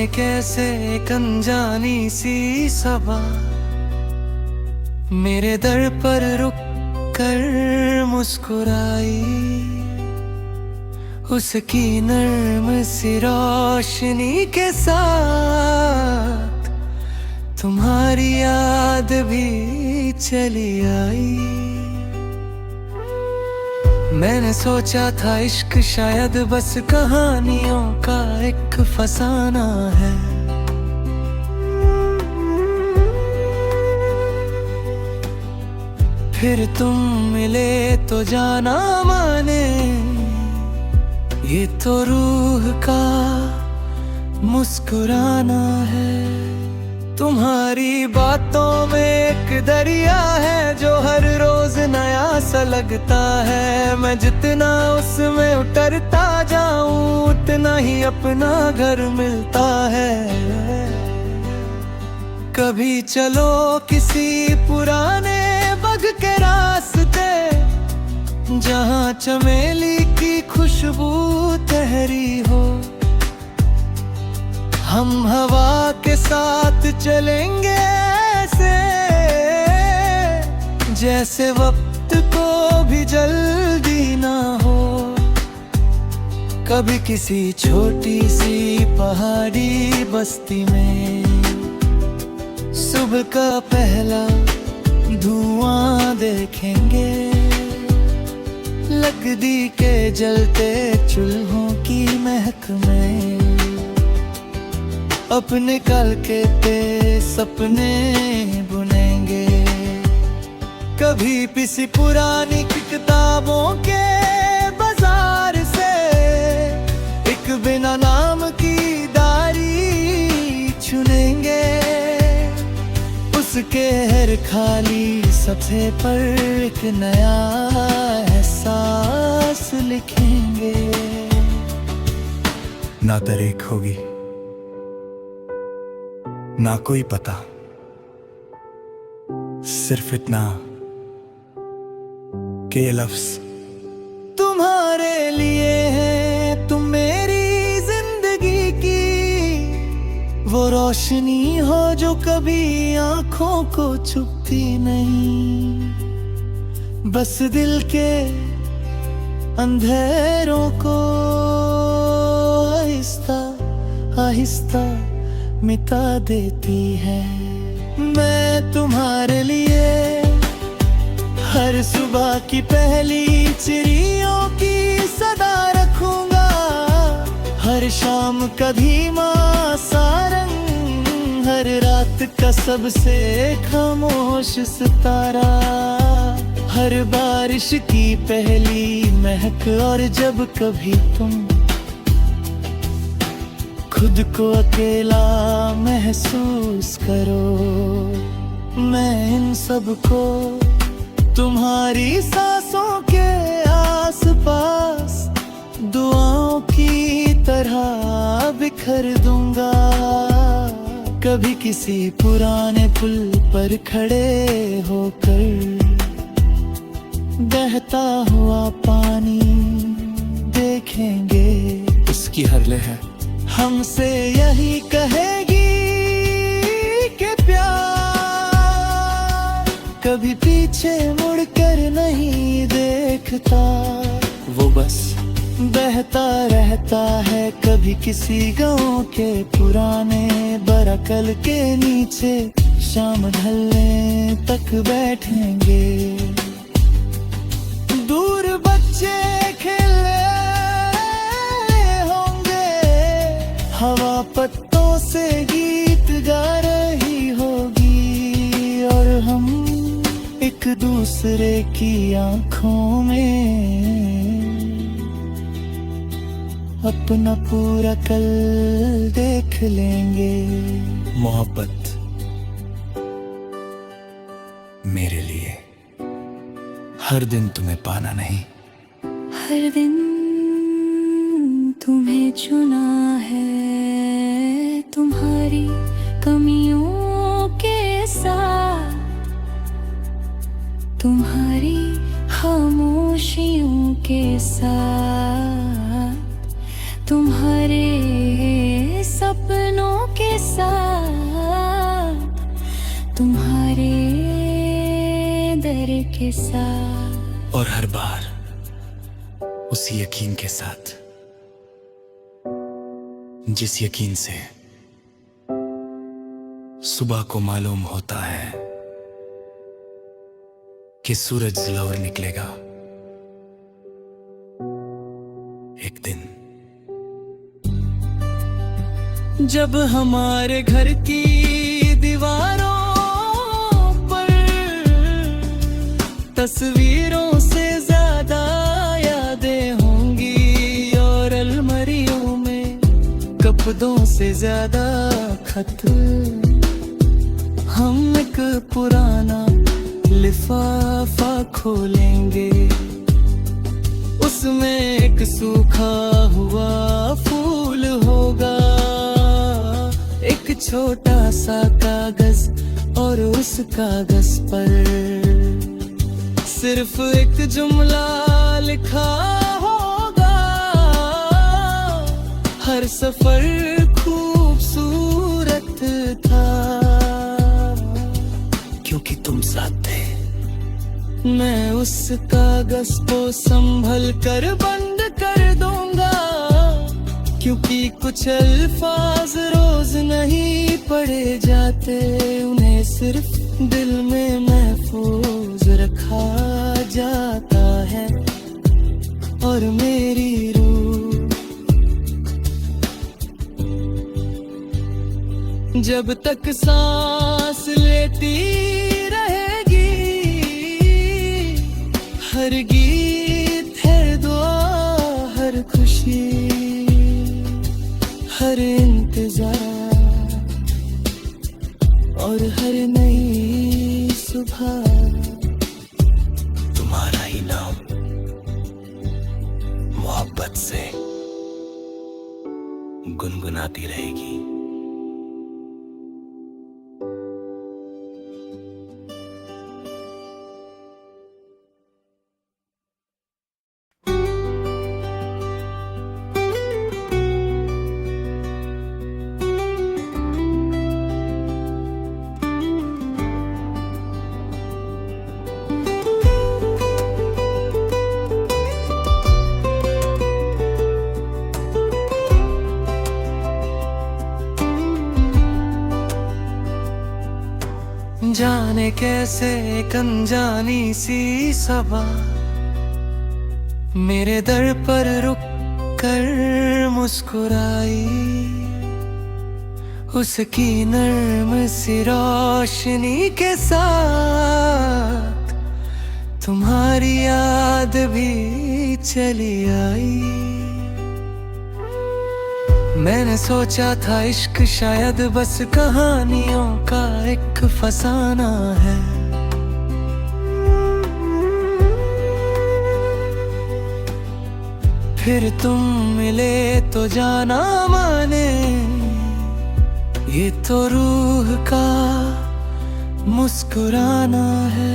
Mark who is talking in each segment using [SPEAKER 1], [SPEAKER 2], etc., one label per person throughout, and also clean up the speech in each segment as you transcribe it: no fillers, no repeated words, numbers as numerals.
[SPEAKER 1] कैसे एक अनजानी सी सबा मेरे दर पर रुक कर मुस्कुराई। उसकी नर्म सी रोशनी के साथ तुम्हारी याद भी चली आई। मैंने सोचा था इश्क शायद बस कहानियों का एक फसाना है, फिर तुम मिले तो जाना माने ये तो रूह का मुस्कुराना है। तुम्हारी बातों में एक दरिया है जो हर रोज नया सा लगता है। मैं जितना उसमें उतरता जाऊं उतना ही अपना घर मिलता है। कभी चलो किसी पुराने बग के रास्ते जहां चमेली की खुशबू ठहरी हो। हम हवा के साथ चलेंगे ऐसे जैसे वक्त को भी जल्दी ना हो। कभी किसी छोटी सी पहाड़ी बस्ती में सुबह का पहला धुआं देखेंगे। लकड़ी के जलते चूल्हों की महक में अपने कल के सपने बुनेंगे। कभी किसी पुरानी किताबों के बाजार से एक बिना नाम की डायरी चुनेंगे। उसके हर खाली सफ़े पर एक नया एहसास लिखेंगे।
[SPEAKER 2] ना तारीख होगी ना कोई पता, सिर्फ इतना कि ये लफ्ज
[SPEAKER 1] तुम्हारे लिए है। तुम मेरी जिंदगी की वो रोशनी हो जो कभी आंखों को छुपती नहीं। बस दिल के अंधेरों को आहिस्ता आहिस्ता मिटा देती है। मैं तुम्हारे लिए हर सुबह की पहली चिड़ियों की सदा रखूंगा। हर शाम का धीमा सा रंग, हर रात का सबसे खामोश सितारा, हर बारिश की पहली महक। और जब कभी तुम खुद को अकेला महसूस करो, मैं इन सब को तुम्हारी सांसों के आसपास दुआओं की तरह बिखर दूंगा। कभी किसी पुराने पुल पर खड़े होकर बहता हुआ पानी देखेंगे।
[SPEAKER 2] उसकी हर लहर
[SPEAKER 1] हमसे यही कहेगी कि प्यार कभी पीछे मुड़कर नहीं देखता।
[SPEAKER 2] वो बस
[SPEAKER 1] बहता रहता है। कभी किसी गांव के पुराने बरकल के नीचे शाम ढलने तक बैठेंगे। दूर बच्चे खेले हवा पत्तों से गीत गा रही होगी और हम एक दूसरे की आंखों में अपना पूरा कल देख लेंगे।
[SPEAKER 2] मोहब्बत मेरे लिए हर दिन तुम्हें पाना नहीं,
[SPEAKER 3] हर दिन तुम्हें चुना है। तुम्हारी कमियों के साथ, तुम्हारी खामोशियों के साथ, तुम्हारे सपनों के साथ, तुम्हारे दर के साथ।
[SPEAKER 2] और हर बार उसी यकीन के साथ, जिस यकीन से सुबह को मालूम होता है कि सूरज जरूर निकलेगा एक दिन।
[SPEAKER 1] जब हमारे घर की दीवारों पर तस्वीरों से ज्यादा यादें होंगी, और अलमारियों में कपड़ों से ज्यादा खत, हम एक पुराना लिफाफा खोलेंगे, उसमें एक सूखा हुआ फूल होगा, एक छोटा सा कागज, और उस कागज पर सिर्फ एक जुमला लिखा होगा, हर सफर खूबसूरत था
[SPEAKER 2] क्योंकि तुम साथ थे।
[SPEAKER 1] मैं उस कागज को संभल कर बंद कर दूंगा, क्योंकि कुछ अल्फाज रोज नहीं पढ़े जाते, उन्हें सिर्फ दिल में महफूज रखा जाता है। और मेरी रूह जब तक सांस लेती रहेगी, हर गीत है दुआ, हर खुशी, हर इंतजार, और हर नई सुबह
[SPEAKER 2] तुम्हारा ही नाम मोहब्बत से गुनगुनाती रहेगी।
[SPEAKER 1] जाने कैसे एक अनजानी सी सबा मेरे दर पर रुक कर मुस्कुराई, उसकी नर्म सी रोशनी के साथ तुम्हारी याद भी चली आई। मैंने सोचा था इश्क शायद बस कहानियों का एक फसाना है, फिर तुम मिले तो जाना माने ये तो रूह का मुस्कुराना है।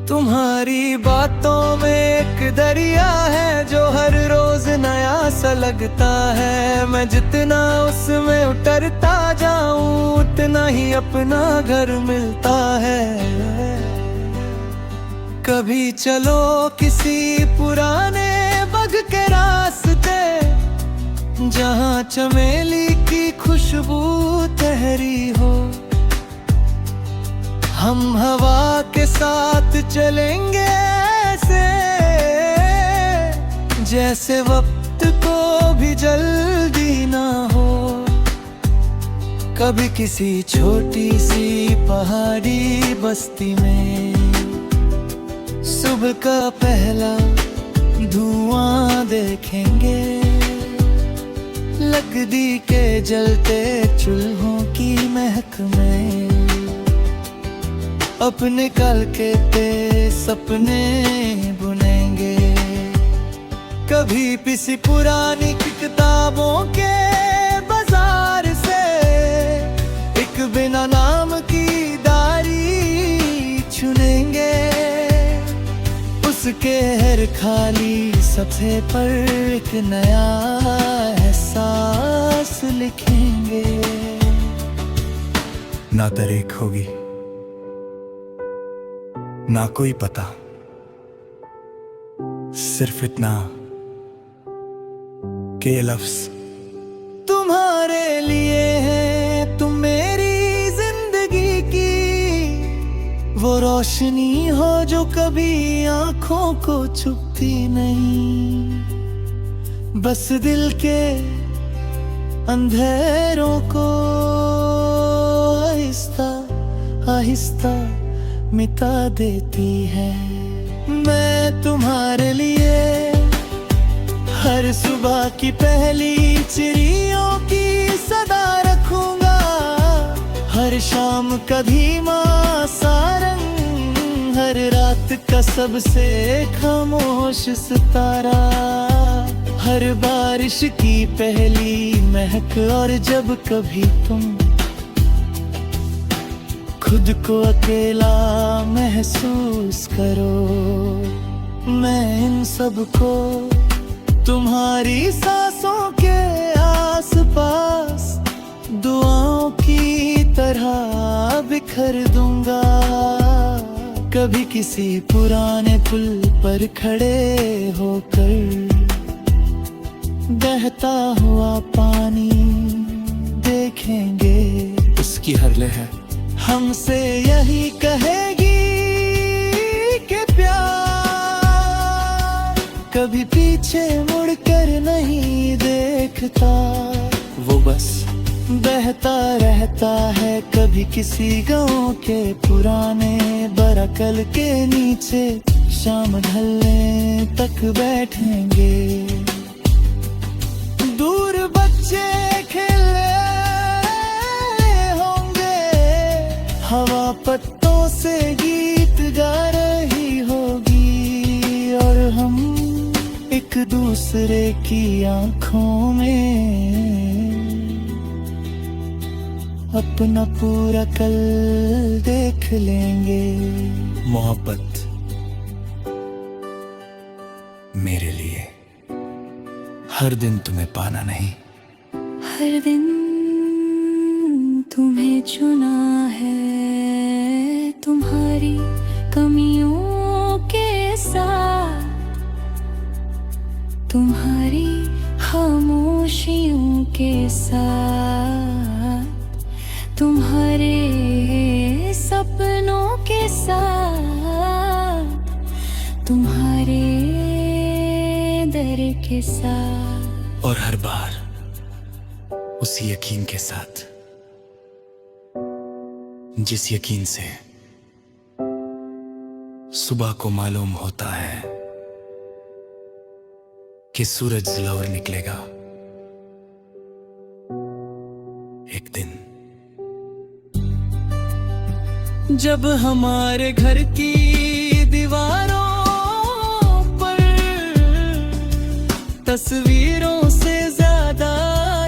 [SPEAKER 1] तुम्हारी बातों में एक दरिया है जो हर रोज नया सा लगता है, मैं जितना उसमें उतरता जाऊं उतना ही अपना घर मिलता है। कभी चलो किसी पुराने बग के रास्ते, जहां चमेली की खुशबू तहरी हो, हम हवा के साथ चलेंगे ऐसे जैसे वक्त को भी जल्दी ना हो। कभी किसी छोटी सी पहाड़ी बस्ती में सुबह का पहला धुआं देखेंगे, लकड़ी के जलते चूल्हों की महक में अपने कल के सपने बुनेंगे। कभी किसी पुरानी किताबों के बाजार से एक बिना नाम की डायरी चुनेंगे, उसके हर खाली सफ़े पर एक नया एहसास लिखेंगे।
[SPEAKER 2] ना तारीख होगी ना कोई पता, सिर्फ इतना कि ये लफ्ज
[SPEAKER 1] तुम्हारे लिए है, तुम मेरी जिंदगी की वो रोशनी हो जो कभी आंखों को छुपती नहीं। बस दिल के अंधेरों को आहिस्ता आहिस्ता मिटा देती है। मैं तुम्हारे लिए हर सुबह की पहली चिड़ियों की सदा रखूंगा, हर शाम का धीमा सा रंग, हर रात का सबसे खामोश सितारा, हर बारिश की पहली महक। और जब कभी तुम खुद को अकेला महसूस करो, मैं इन सबको तुम्हारी सांसों के आसपास दुआओं की तरह बिखर दूंगा। कभी किसी पुराने पुल पर खड़े होकर बहता हुआ पानी देखेंगे,
[SPEAKER 2] उसकी हर लहर
[SPEAKER 1] हमसे यही कहेगी कि प्यार कभी पीछे मुड़कर नहीं देखता,
[SPEAKER 2] वो बस
[SPEAKER 1] बहता रहता है। कभी किसी गांव के पुराने बरकल के नीचे शाम ढलने तक बैठेंगे। दूर बच्चे खेल रहे होंगे, हवा पत्तों से गीत गा रही होगी, और हम एक दूसरे की आंखों में अपना पूरा कल देख लेंगे।
[SPEAKER 2] मोहब्बत मेरे लिए हर दिन तुम्हें पाना नहीं,
[SPEAKER 3] हर दिन तुम्हें चुना है, तुम्हारी कमियों के साथ, तुम्हारी खामोशियों के साथ, तुम्हारे सपनों के साथ, तुम्हारे दर के साथ।
[SPEAKER 2] और हर बार उसी यकीन के साथ जिस यकीन से सुबह को मालूम होता है कि सूरज ज़रूर निकलेगा एक दिन।
[SPEAKER 1] जब हमारे घर की दीवारों पर तस्वीरों से ज्यादा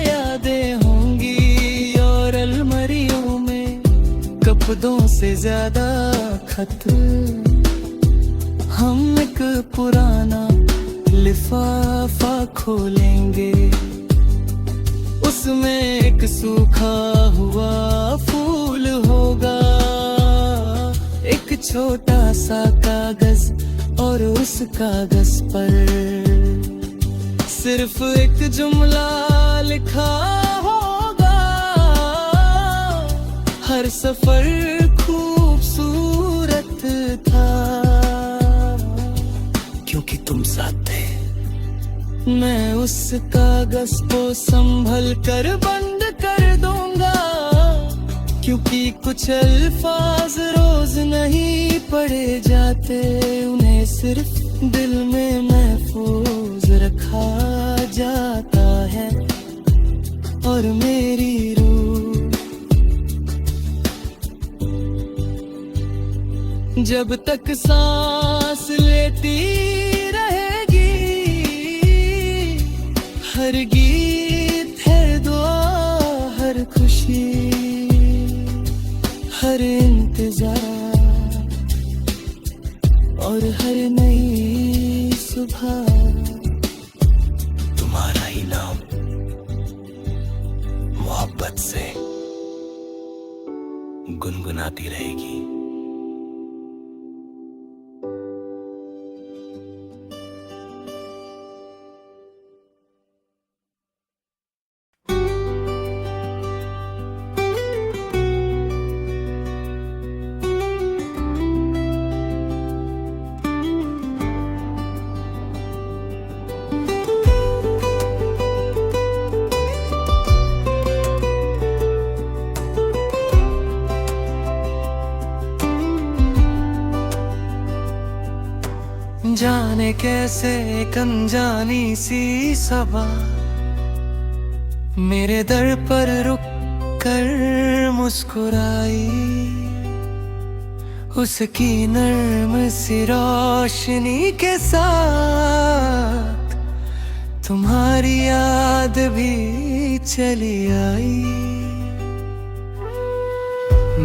[SPEAKER 1] यादें होंगी, और अलमारियों में कपड़ों से ज्यादा खत, हम एक पुराना लिफाफा खोलेंगे, उसमें एक सूखा हुआ फूल होगा, एक छोटा सा कागज, और उस कागज पर सिर्फ एक जुमला लिखा होगा, हर सफर खूबसूरत था
[SPEAKER 2] क्योंकि तुम साथ थे।
[SPEAKER 1] मैं उस कागज को संभल कर बंद कर दूंगा, क्योंकि कुछ अल्फाज रोज नहीं पढ़े जाते, उन्हें सिर्फ दिल में महफूज रखा जाता है। और मेरी रूह जब तक सांस लेती रहेगी, हर गीत, हर दुआ, हर खुशी, हर इंतजार, और हर नई सुबह
[SPEAKER 2] तुम्हारा ही नाम याद से गुनगुनाती रहेगी।
[SPEAKER 1] जाने कैसे एक अनजानी सी सबा मेरे दर पर रुक कर मुस्कुराई। उसकी नर्म सी रोशनी के साथ तुम्हारी याद भी चली आई।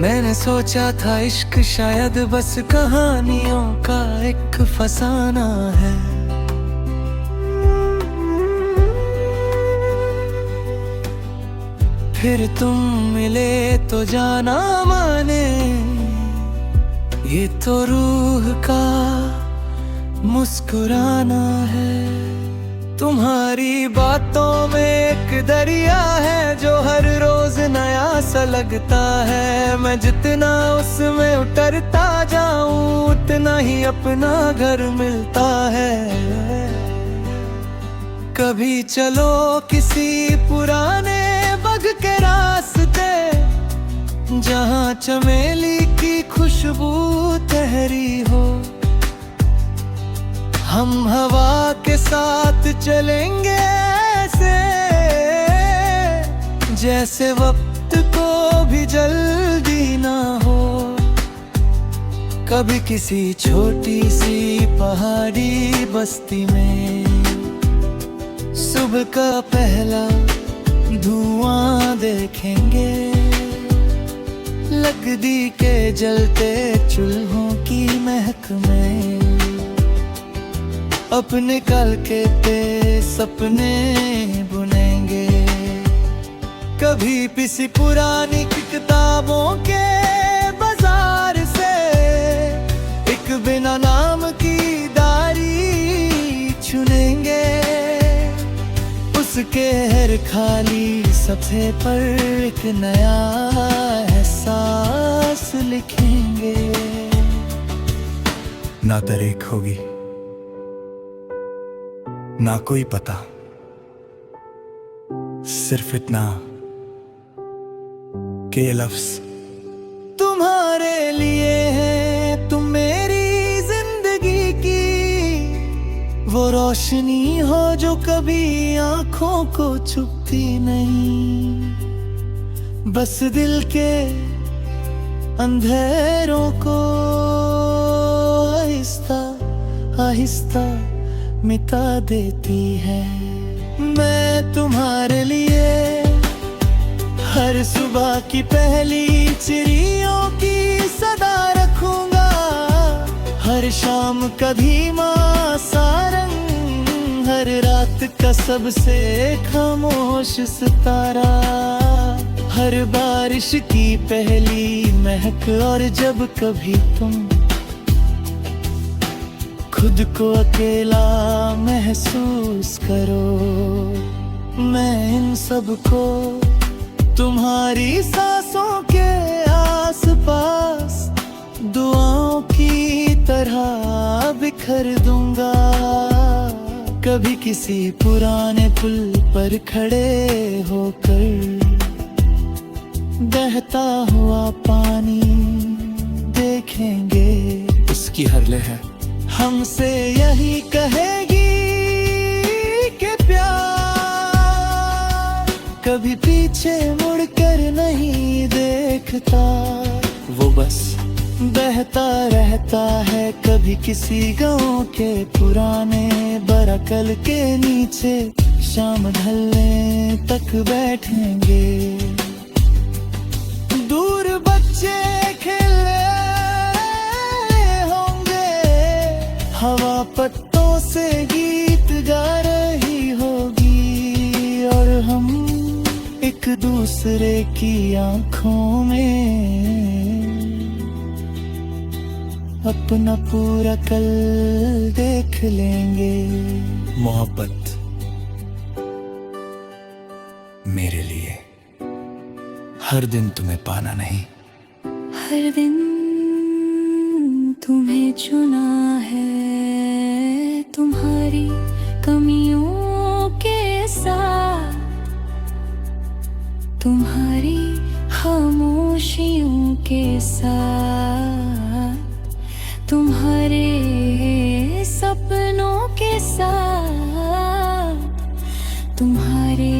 [SPEAKER 1] मैंने सोचा था इश्क शायद बस कहानियों का एक फसाना है, फिर तुम मिले तो जाना माने ये तो रूह का मुस्कुराना है। तुम्हारी बातों में एक दरिया है जो हर रोज नया सा लगता है। मैं जितना उसमें उतरता जाऊं उतना ही अपना घर मिलता है। कभी चलो किसी पुराने बग के रास्ते जहां चमेली की खुशबू ठहरी हो। हम हवा के साथ चलेंगे ऐसे जैसे वक्त को भी जल्दी ना हो। कभी किसी छोटी सी पहाड़ी बस्ती में सुबह का पहला धुआं देखेंगे। लकड़ी के जलते चूल्हों की महक में अपने कल के सपने बुनेंगे। कभी किसी पुरानी किताबों के बाजार से एक बिना नाम की डायरी चुनेंगे। उसके हर खाली सफ़े पर एक नया एहसास लिखेंगे।
[SPEAKER 2] ना तारीख होगी ना कोई पता, सिर्फ इतना कि ये लफ्ज
[SPEAKER 1] तुम्हारे लिए है। तुम मेरी जिंदगी की वो रोशनी हो जो कभी आंखों को छुपती नहीं। बस दिल के अंधेरों को आहिस्ता आहिस्ता मिटा देती है। मैं तुम्हारे लिए हर सुबह की पहली चिड़ियों की सदा रखूंगा। हर शाम का धीमा सारंग, हर रात का सबसे खामोश सितारा, हर बारिश की पहली महक। और जब कभी तुम खुद को अकेला महसूस करो, मैं इन सब को तुम्हारी सांसों के आसपास दुआओं की तरह बिखर दूंगा। कभी किसी पुराने पुल पर खड़े होकर बहता हुआ पानी देखेंगे।
[SPEAKER 2] उसकी हर लहर
[SPEAKER 1] हमसे यही कहेगी कि प्यार कभी पीछे मुड़कर नहीं देखता।
[SPEAKER 2] वो बस
[SPEAKER 1] बहता रहता है कभी किसी गांव के पुराने बरकल के नीचे। शाम ढलने तक बैठेंगे, दूर बच्चे खेल हवा पत्तों से गीत गा रही होगी। और हम एक एक दूसरे की आंखों में अपना पूरा कल देख लेंगे।
[SPEAKER 2] मोहब्बत मेरे लिए हर दिन तुम्हें पाना नहीं,
[SPEAKER 3] हर दिन तुम्हें चुना है, तुम्हारी कमियों के साथ, तुम्हारी खामोशियों के साथ, तुम्हारे सपनों के साथ, तुम्हारे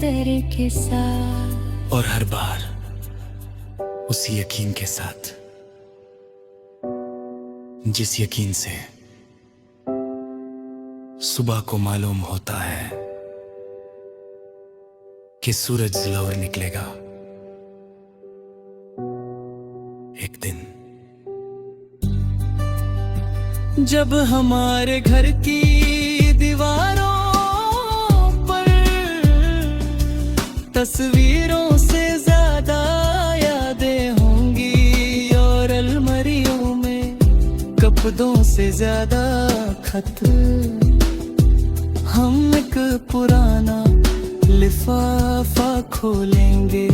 [SPEAKER 3] दर के साथ,
[SPEAKER 2] और हर बार उस यकीन के साथ जिस यकीन से सुबह को मालूम होता है कि सूरज जरूर निकलेगा एक दिन।
[SPEAKER 1] जब हमारे घर की दीवारों पर तस्वीरों से ज्यादा यादें होंगी और अलमारियों में कपड़ों से ज्यादा खत, हम एक पुराना लिफाफा खोलेंगे,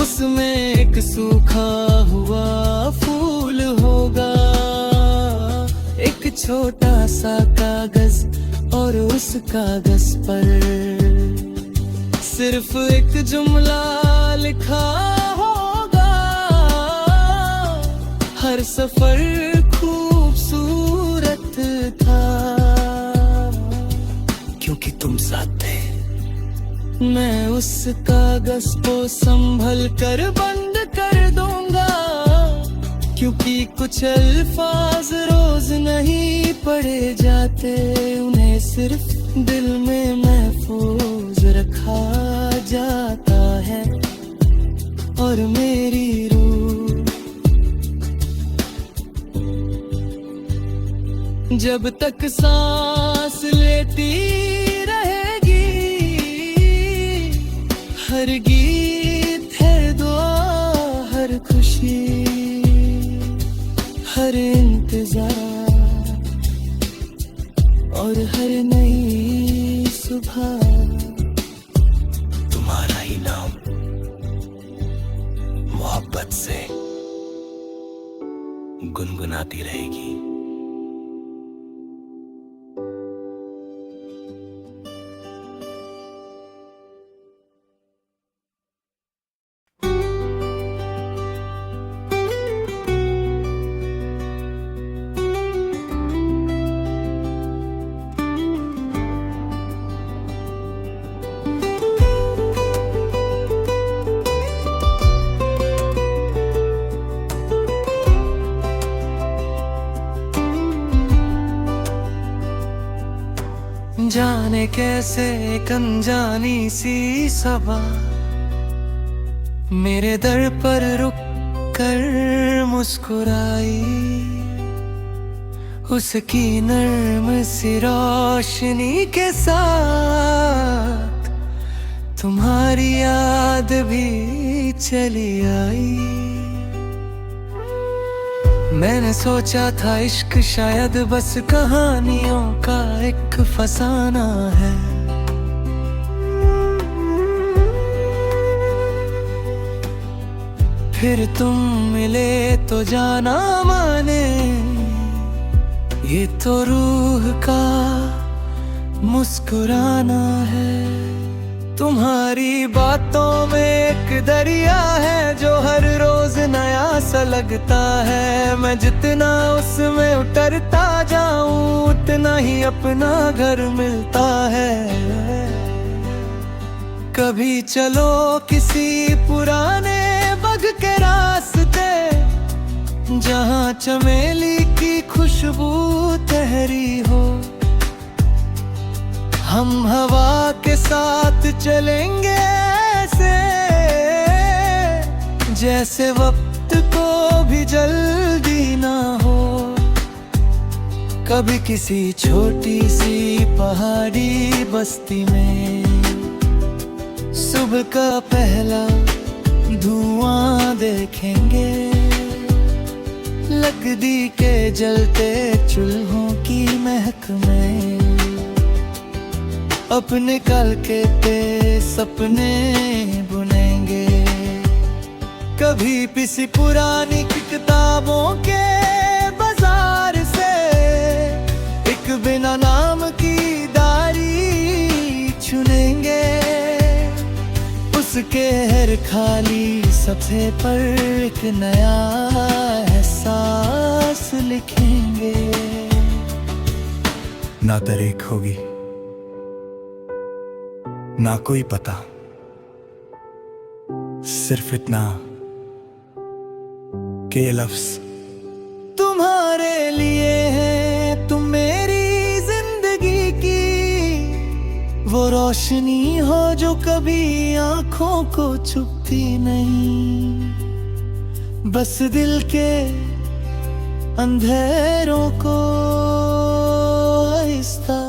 [SPEAKER 1] उसमें एक सूखा हुआ फूल होगा, एक छोटा सा कागज और उस कागज पर सिर्फ एक जुमला लिखा होगा, हर सफर खूबसूरत था
[SPEAKER 2] क्योंकि तुम साथ थे।
[SPEAKER 1] मैं उस कागज को संभल कर बंद कर दूंगा, क्योंकि कुछ अल्फाज रोज नहीं पढ़े जाते, उन्हें सिर्फ दिल में महफूज रखा जाता है। और मेरी रूह जब तक सांस लेती रहेगी, हर गीत है दुआ, हर खुशी, हर इंतजार और हर नई सुबह
[SPEAKER 2] तुम्हारा ही नाम मोहब्बत से गुनगुनाती रहेगी।
[SPEAKER 1] जाने कैसे एक अनजानी सी सबा मेरे दर पर रुक कर मुस्कुराई, उसकी नर्म सी रोशनी के साथ तुम्हारी याद भी चली आई। मैंने सोचा था इश्क शायद बस कहानियों का एक फसाना है, फिर तुम मिले तो जाना माने ये तो रूह का मुस्कुराना है। तुम्हारी बातों में एक दरिया है जो हर रोज नया सा लगता है, मैं जितना उसमें उतरता जाऊं उतना ही अपना घर मिलता है। कभी चलो किसी पुराने बग के रास्ते, जहां चमेली की खुशबू तहरी हो, हम हवा के साथ चलेंगे ऐसे जैसे वक्त को भी जल्दी ना हो। कभी किसी छोटी सी पहाड़ी बस्ती में सुबह का पहला धुआं देखेंगे, लकड़ी के जलते चूल्हों की महक में अपने कल के सपने बुनेंगे। कभी किसी पुरानी किताबों के बाजार से एक बिना नाम की डायरी चुनेंगे, उसके हर खाली सफ़े पर एक नया एहसास लिखेंगे।
[SPEAKER 2] ना तारीख होगी ना कोई पता, सिर्फ इतना कि ये लफ्ज
[SPEAKER 1] तुम्हारे लिए है, तुम मेरी जिंदगी की वो रोशनी हो जो कभी आंखों को छुपती नहीं, बस दिल के अंधेरों को आहिस्ता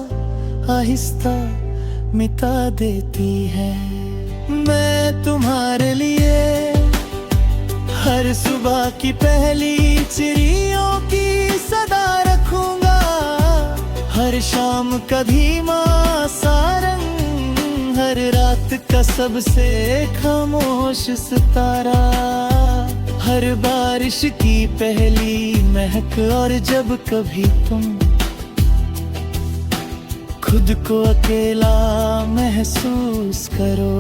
[SPEAKER 1] आहिस्ता मिटा देती है। मैं तुम्हारे लिए हर सुबह की पहली चिड़ियों की सदा रखूंगा, हर शाम का धीमा सा रंग, हर रात का सबसे खामोश सितारा, हर बारिश की पहली महक। और जब कभी तुम खुद को अकेला महसूस करो,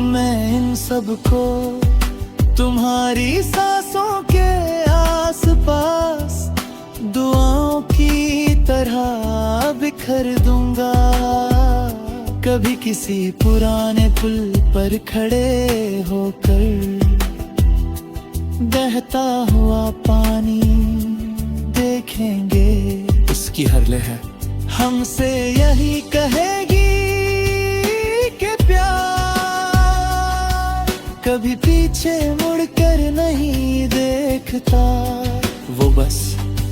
[SPEAKER 1] मैं इन सब को तुम्हारी सांसों के आसपास दुआओं की तरह बिखर दूंगा। कभी किसी पुराने पुल पर खड़े होकर बहता हुआ पानी देखेंगे,
[SPEAKER 2] उसकी हर लहर
[SPEAKER 1] हमसे यही कहेगी कि प्यार कभी पीछे मुड़कर नहीं देखता,
[SPEAKER 2] वो बस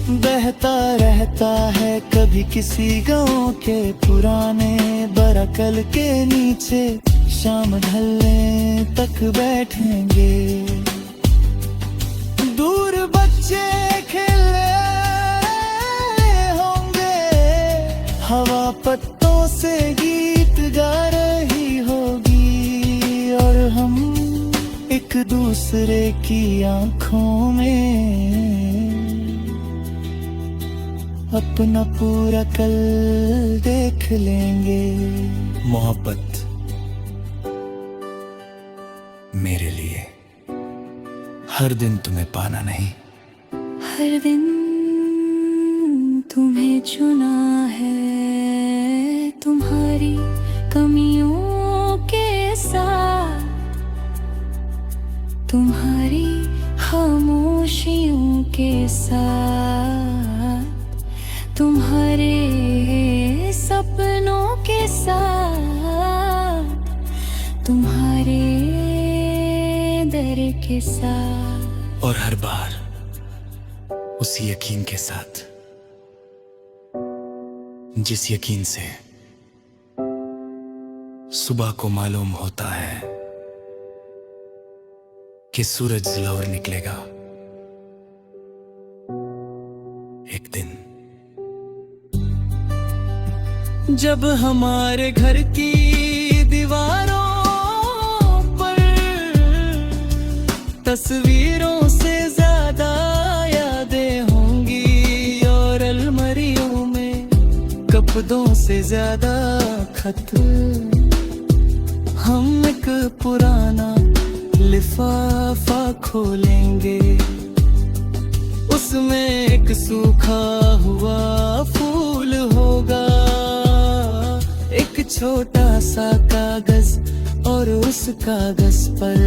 [SPEAKER 1] बहता रहता है। कभी किसी गांव के पुराने बरकल के नीचे शाम ढलने तक बैठेंगे, दूर बच्चे खेल हवा पत्तों से गीत गा रही होगी, और हम एक दूसरे की आंखों में अपना पूरा कल देख लेंगे।
[SPEAKER 2] मोहब्बत मेरे लिए हर दिन तुम्हें पाना नहीं,
[SPEAKER 3] हर दिन तुम्हें चुना है, तुम्हारी कमियों के साथ, तुम्हारी खामोशियों के साथ, तुम्हारे सपनों के साथ, तुम्हारे दर के साथ,
[SPEAKER 2] और हर बार उसी यकीन के साथ जिस यकीन से सुबह को मालूम होता है कि सूरज जलौर निकलेगा एक दिन।
[SPEAKER 1] जब हमारे घर की दीवारों पर तस्वीरों से ज्यादा यादें होंगी, और अलमारियों में कपड़ों से ज्यादा खत, हम एक पुराना लिफाफा खोलेंगे, उसमें एक सूखा हुआ फूल होगा, एक छोटा सा कागज, और उस कागज पर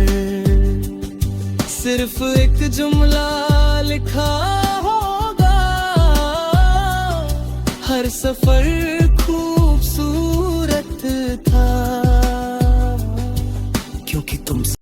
[SPEAKER 1] सिर्फ एक जुमला लिखा होगा, हर सफर